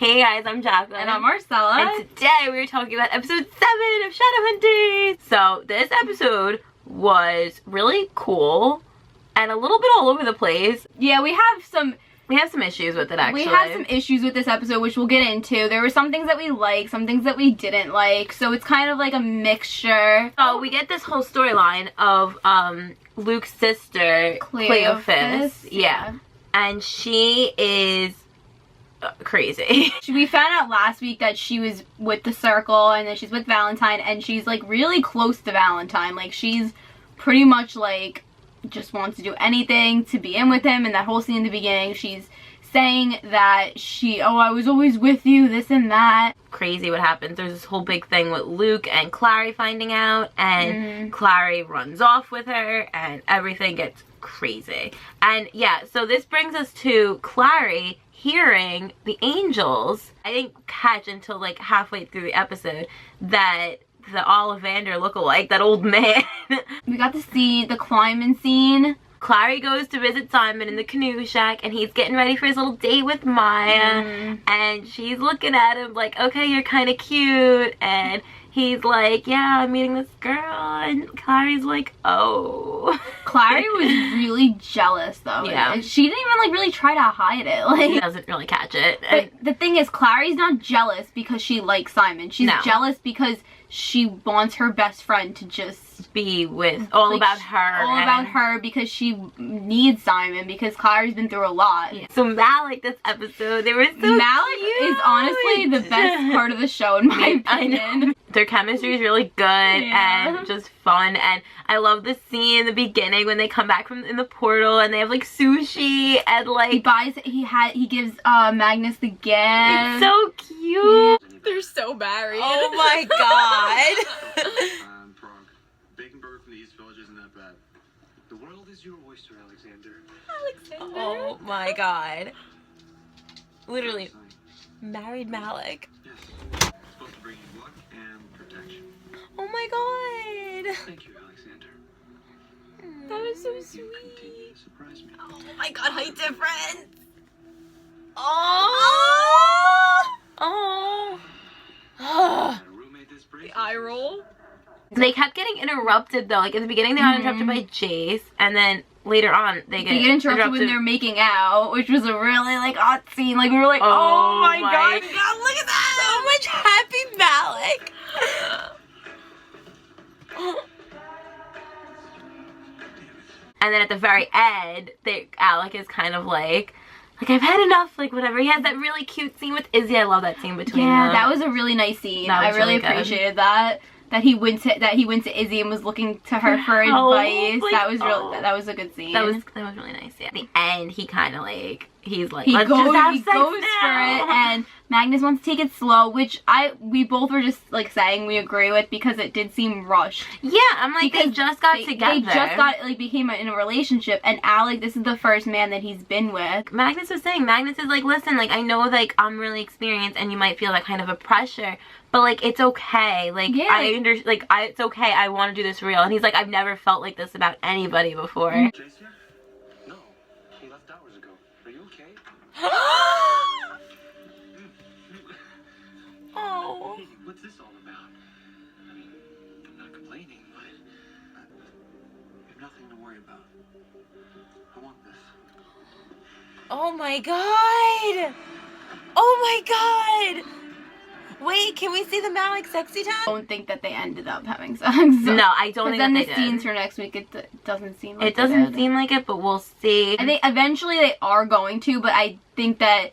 Hey guys, I'm Jacqueline. And I'm Marcella. And today we are talking about episode 7 of Shadowhunters. So this episode was really cool and a little bit all over the place. Yeah, we have some issues with it, actually. We have some issues with this episode, which we'll get into. There were some things that we liked, some things that we didn't like. So it's kind of like a mixture. So we get this whole storyline of Luke's sister, Cleophas. Yeah. And she is crazy. We found out last week that she was with the Circle and then she's with Valentine, and she's like really close to Valentine. Like she's pretty much like just wants to do anything to be in with him. And that whole scene in the beginning, she's saying that I was always with you, this and that. Crazy what happens. There's this whole big thing with Luke and Clary finding out, and Clary runs off with her and everything gets crazy. And yeah, so this brings us to Clary hearing the angels. I didn't catch until like halfway through the episode that the Ollivander lookalike, that old man. We got to see the climbing scene. Clary goes to visit Simon in the canoe shack, and he's getting ready for his little date with Maya, and she's looking at him like, okay, you're kind of cute, and he's like, yeah, I'm meeting this girl, and Clary's like, oh. Clary was really jealous though. Yeah. And she didn't even like really try to hide it. Like, he doesn't really catch it. But the thing is, Clary's not jealous because she likes Simon. She's jealous because she wants her best friend to just be with about her because she needs Simon, because Clary's been through a lot. Yeah. So Malik, this episode, they were so Malik cute. is honestly the best part of the show in my opinion. Their chemistry is really good and just fun, and I love the scene in the beginning when they come back from in the portal and they have like sushi and like he gives Magnus the gift. It's so cute. Yeah. They're so married. Oh my god. Baconburg from the East Village isn't that bad. The world is your oyster, Alexander. Oh my god. Literally married Malik. Yes. It's supposed to bring you luck and protection. Oh my god. Thank you, Alexander. That was so You sweet. continue to surprise me. Oh my god, height difference. Oh. Oh. Oh. The eye roll. They kept getting interrupted though. Like in the beginning they got interrupted by Jace, and then later on they get interrupted when they're making out, which was a really like odd scene. Like we were like, oh my god, look at that! So much happy Malik. And then at the very end, Alec is kind of like I've had enough, like whatever. He has that really cute scene with Izzy. I love that scene between them. Yeah, that was a really nice scene. I really appreciated that. That he went to Izzy and was looking to her for advice. Like, that was that was a good scene. That was really nice. Yeah. At the end, he kind of like he goes for it, and Magnus wants to take it slow, which we both were just like saying we agree with, because it did seem rushed. Yeah, I'm like, they just got together. They just became in a relationship, and Alec, this is the first man that he's been with. Magnus was saying, Magnus is like, listen, like I know like I'm really experienced and you might feel that kind of a pressure, but like it's okay. Like it's okay. I want to do this real. And he's like, I've never felt like this about anybody before. Jace here? No, he left hours ago. Are you okay? Oh. Hey, what's this all about? I mean, I'm not complaining, but you have nothing to worry about. I want this. Oh my god. Oh my god. Wait, can we see the Malik sexy time? I don't think that they ended up having sex. No, I don't think then that the scenes for next week, it doesn't seem like it doesn't seem like it, but we'll see. I think eventually they are going to, but I think that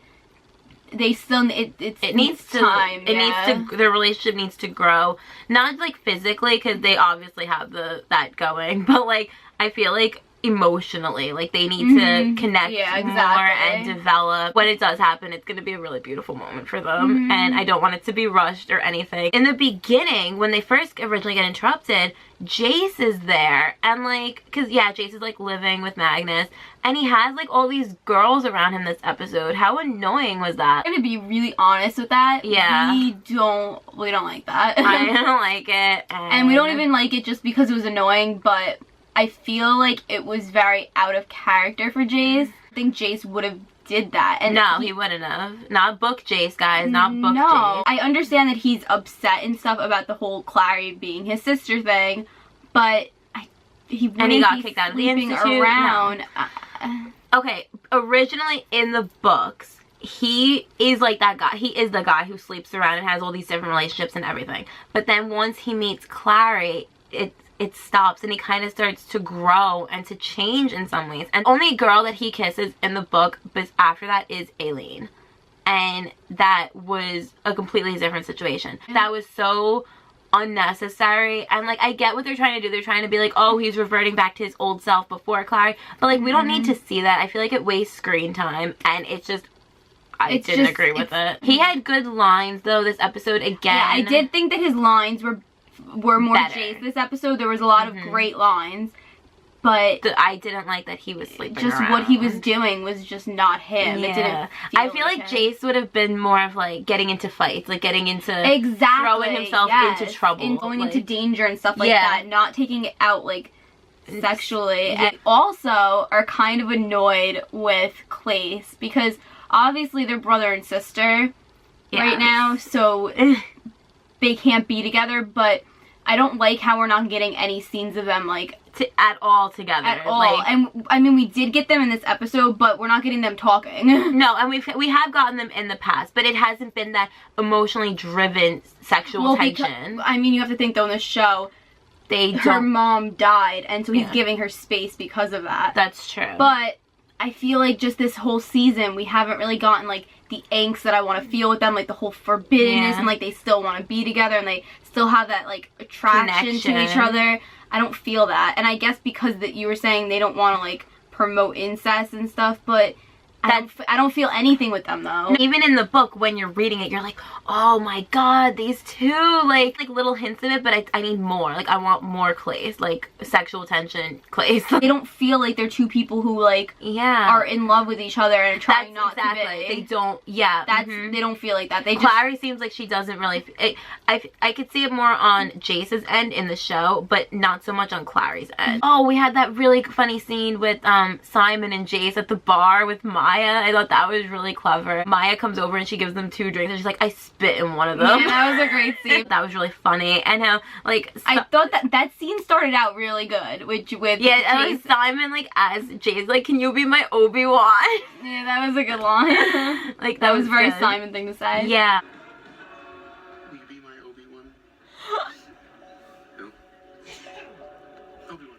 they still it needs time. Their relationship needs to grow, not like physically, because they obviously have that going, but like I feel like emotionally, like they need to connect more and develop. When it does happen, it's going to be a really beautiful moment for them, and I don't want it to be rushed or anything. In the beginning, when they first originally get interrupted, Jace is there, and like, because yeah, Jace is like living with Magnus, and he has like all these girls around him this episode. How annoying was that? I'm gonna be really honest with that. Yeah, we don't like that. I don't like it, and we don't even like it just because it was annoying, but I feel like it was very out of character for Jace. I think Jace would have did that. And no, he wouldn't have. Not book Jace, guys. Not book no. Jace. I understand that he's upset and stuff about the whole Clary being his sister thing, but he got kicked out of the institute around. No. Okay, originally in the books, he is like that guy. He is the guy who sleeps around and has all these different relationships and everything. But then once he meets Clary, it stops and he kind of starts to grow and to change in some ways. And only girl that he kisses in the book, but after that, is Aileen. And that was a completely different situation. That was so unnecessary. And like, I get what they're trying to do. They're trying to be like, oh, he's reverting back to his old self before Clary. But like, we don't need to see that. I feel like it wastes screen time. And it's just, I didn't agree with it. He had good lines though this episode again. Yeah, I did think that his lines were more better. Jace this episode. There was a lot of great lines, but I didn't like that he was sleeping just around. What he was doing was just not him. Yeah. It didn't I feel like Jace would have been more of like getting into fights, like getting into throwing himself into trouble, and going like, into danger and stuff like that, not taking it out like sexually. Yeah. And also are kind of annoyed with Clace because obviously they're brother and sister right now, so they can't be together, but I don't like how we're not getting any scenes of them like at all together. At all. Like, and I mean, we did get them in this episode, but we're not getting them talking. No, and we have gotten them in the past, but it hasn't been that emotionally driven sexual tension. I mean, you have to think though, in the show, her mom died, and so he's giving her space because of that. That's true. But I feel like just this whole season, we haven't really gotten like the angst that I want to feel with them, like the whole forbiddenness, and like they still want to be together, and they still have that like attraction to each other. I don't feel that, and I guess because that you were saying they don't want to like promote incest and stuff, but I don't feel anything with them though. Even in the book, when you're reading it, you're like, oh my god, these two, like little hints of it, but I need more. Like, I want more Clace, like sexual tension Clace. They don't feel like they're two people who like are in love with each other and trying not to be. They don't. They don't feel like that. They Clary seems like she doesn't really. I could see it more on Jace's end in the show, but not so much on Clary's end. Oh, we had that really funny scene with Simon and Jace at the bar with Maya. I thought that was really clever. Maya comes over and she gives them 2 drinks and she's like, I spit in one of them. Yeah, that was a great scene. That was really funny. And how like I thought that scene started out really good with and Simon like as Jace like, can you be my Obi-Wan? Yeah, that was a good line. Like that was a very good Simon thing to say. Yeah. Will you be my Obi-Wan? Who? Obi-Wan.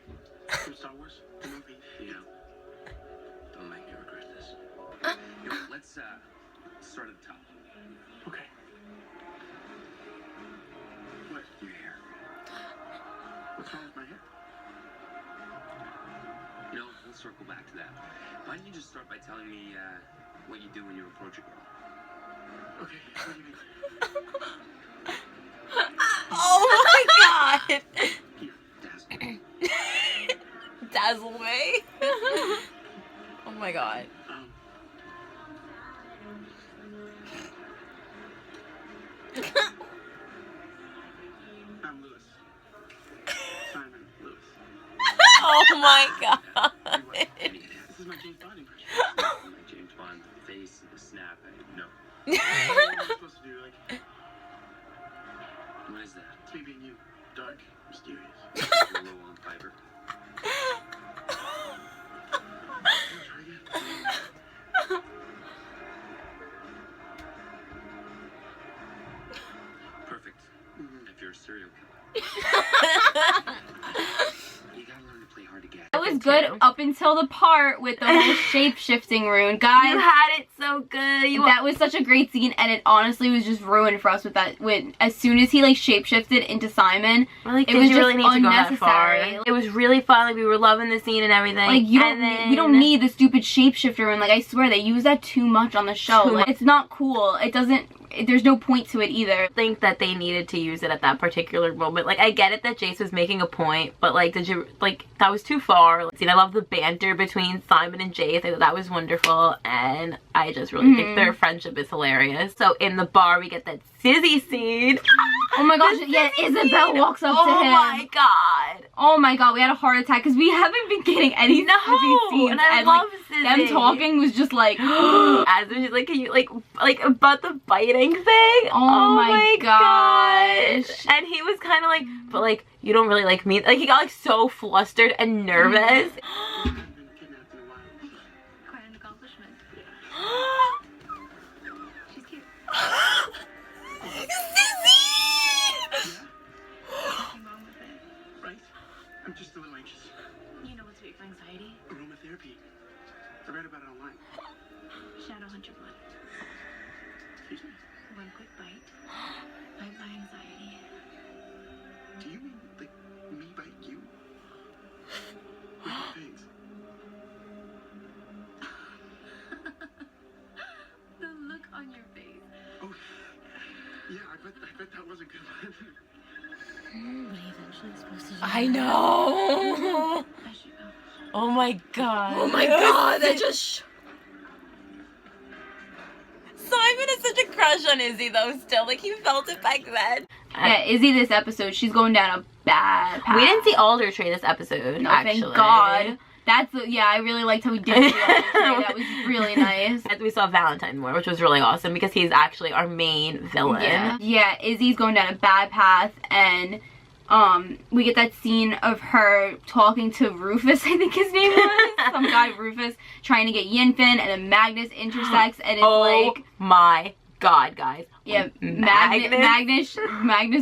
From Star Wars? The movie? Yeah. Don't make me regret this. You know, let's start at the top. Okay. What? Your hair. What's wrong with my hair? You know, we'll circle back to that. Why don't you just start by telling me what you do when you approach a girl? Okay, what do you mean? Oh my god! Here, dazzle me. Dazzle me? Oh my god. I'm Lewis. Simon Lewis. Oh my god. This is my James Bond impression. My James Bond face, the snap, no. What am I supposed to do? Like, what is that? It's me being you. Dark, mysterious. Low on fiber. Try again. Perfect. If you're a serial killer. You gotta learn to play hard to get. That was good up until the part with the whole shape-shifting rune. Guys, you had it so good. That was such a great scene, and it honestly was just ruined for us with that. As soon as he like shape-shifted into Simon, like, it was just really need to go that unnecessary. far. It was really fun. Like, we were loving the scene and everything. Like, we don't need the stupid shapeshifter rune. Like, I swear they use that too much on the show. Like, it's not cool. It doesn't. There's no point to it either. I think that they needed to use it at that particular moment. Like, I get it that Jace was making a point, but like, did you, like, that was too far. Like, I love the banter between Simon and Jace. I thought that was wonderful, and I just really think their friendship is hilarious. So in the bar, we get that Sizzy scene. Oh my gosh, yeah, Isabel walks up to him. Oh my god. Oh my god, we had a heart attack because we haven't been getting any Sizzy scenes. And I love Sizzy. Them talking was just like, as she's like, can you like about the biting thing? Oh my gosh. And he was kind of like, but like, you don't really like me. Like he got like so flustered and nervous. Quite an accomplishment. She's cute. Nothing wrong with it. Right? I'm just a little anxious. You know what's great for anxiety? Aromatherapy. I read about it online. Shadowhunter blood. Excuse me? One quick bite. Bite my anxiety. Do you mean, like, me bite you? With my fangs? The look on your face. Oh, yeah, I bet that was a good one. What are you eventually supposed to do? I know. I should go. Oh my god. oh my god, that just... Simon is such a crush on Izzy though still. Like he felt it back then. Yeah, Izzy this episode, she's going down a bad path. We didn't see Alder Tree this episode, No, actually. thank God. That's, yeah, I really liked how we did see Alder Tree. That was really nice. We saw Valentine more, which was really awesome because he's actually our main villain. Yeah, Izzy's going down a bad path, and we get that scene of her talking to Rufus, I think his name was. Some guy, Rufus, trying to get Yinfen, and then Magnus intersects, and it's like... my god, guys. Yeah, Magnus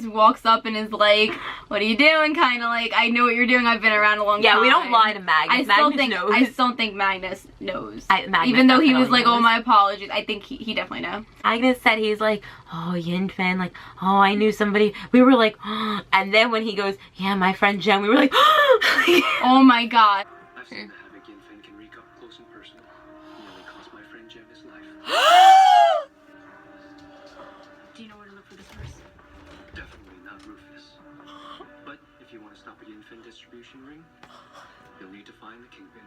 walks up and is like, what are you doing? Kind of like, I know what you're doing, I've been around a long time. Yeah, we don't lie to Magnus. Magnus knows. I still think Magnus knows. Magnus even though he was like, knows. oh, my apologies, I think he definitely knows. Magnus said he's like, oh, Yinfen, like, oh, I knew somebody. We were like, oh. And then when he goes, yeah, my friend Jen, we were like, oh my god. I've seen the havoc Yinfen can wreak up close and personal. Nearly cost my friend Jen his life. Do you know where to look for this person? Definitely not Rufus. But if you want to stop a Yinfen distribution ring, you'll need to find the Kingpin.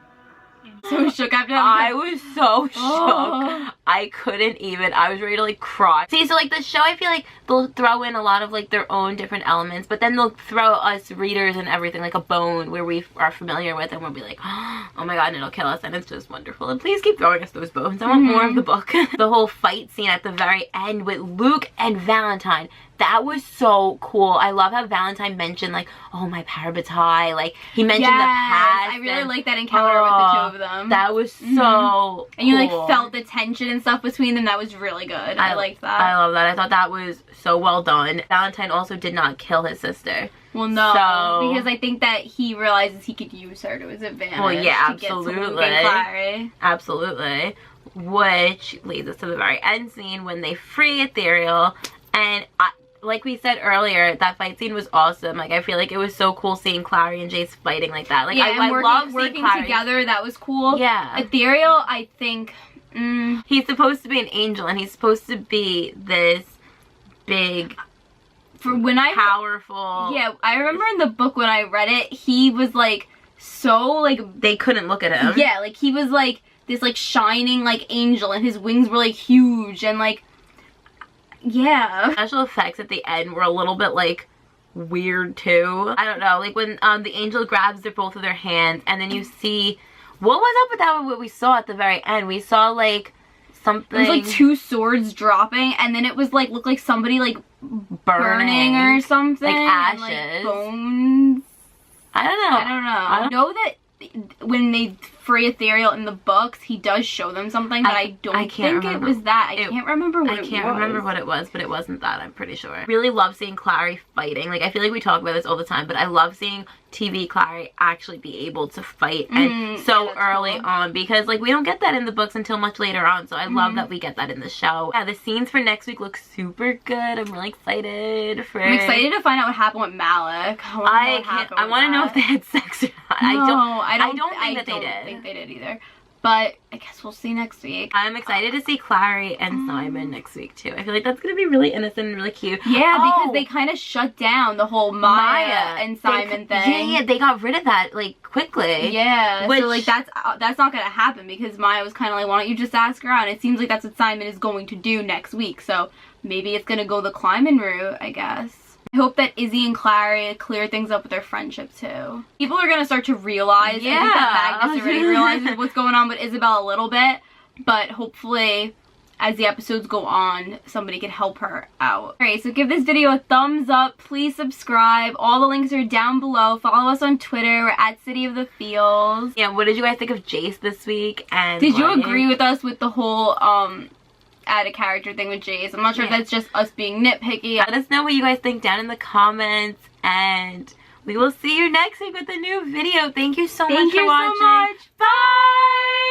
So shook after that. I was so shook. Oh. I couldn't even. I was ready to like cry. See, so like the show, I feel like they'll throw in a lot of like their own different elements, but then they'll throw us readers and everything like a bone where we are familiar with, and we'll be like, oh my god, and it'll kill us, and it's just wonderful. And please keep throwing us those bones. I want more of the book. The whole fight scene at the very end with Luke and Valentine. That was so cool. I love how Valentine mentioned like, oh, my parabatai. Like he mentioned the past. I really like that encounter with the two of them. That was so And you like cool. felt the tension and stuff between them. That was really good. I liked that. I love that. I thought that was so well done. Valentine also did not kill his sister. Well, no, So- because I think that he realizes he could use her to his advantage. Well, yeah, to get to Luke and absolutely. Clary. Absolutely. Which leads us to the very end scene when they free Ethereal. And like we said earlier, that fight scene was awesome. Like I feel like it was so cool seeing Clary and Jace fighting like that. Like Yeah, I love working Clary. together. That was cool. Yeah. Ethereal, I think. He's supposed to be an angel, and he's supposed to be this big, powerful. Yeah, I remember in the book when I read it, he was like so like they couldn't look at him. Yeah, like he was like this like shining like angel, and his wings were like huge and like. Yeah. Special effects at the end were a little bit like weird too. I don't know, like when the angel grabs both of their hands, and then you see what was up with that. What we saw at the very end, we saw like something. It was like two swords dropping, and then it was like looked like somebody like burning or something, like ashes, and, like, bones. I don't know. I know that when they free Ethereal in the books, he does show them something, but I can't think remember. it was that. I can't remember what it was. I can't remember what it was, but it wasn't that, I'm pretty sure. Really love seeing Clary fighting. Like, I feel like we talk about this all the time, but I love seeing TV Clary actually be able to fight and so early on, because like we don't get that in the books until much later on, so I love that we get that in the show. Yeah, the scenes for next week look super good. I'm really excited for I'm excited to find out what happened with Malik. I want to know if they had sex or not. I don't think that they did. I don't think they did either. But I guess we'll see next week. I'm excited to see Clary and Simon next week too. I feel like that's going to be really innocent and really cute. Yeah, because they kind of shut down the whole Maya and Simon thing. Yeah, they got rid of that like quickly. Yeah, so like that's not going to happen, because Maya was kind of like, why don't you just ask her out? And it seems like that's what Simon is going to do next week. So maybe it's going to go the climbing route, I guess. I hope that Izzy and Clary clear things up with their friendship too. People are gonna start to realize, yeah. I think that Magnus already realizes what's going on with Isabel a little bit, but hopefully as the episodes go on, somebody can help her out. Alright, so give this video a thumbs up. Please subscribe. All the links are down below. Follow us on Twitter. We're at City of the Feels. Yeah, what did you guys think of Jace this week? And did you agree with us with the whole add a character thing with Jace? I'm not sure if that's just us being nitpicky. Let us know what you guys think down in the comments, and we will see you next week with a new video. Thank you so much for watching. Thank you so much. Bye!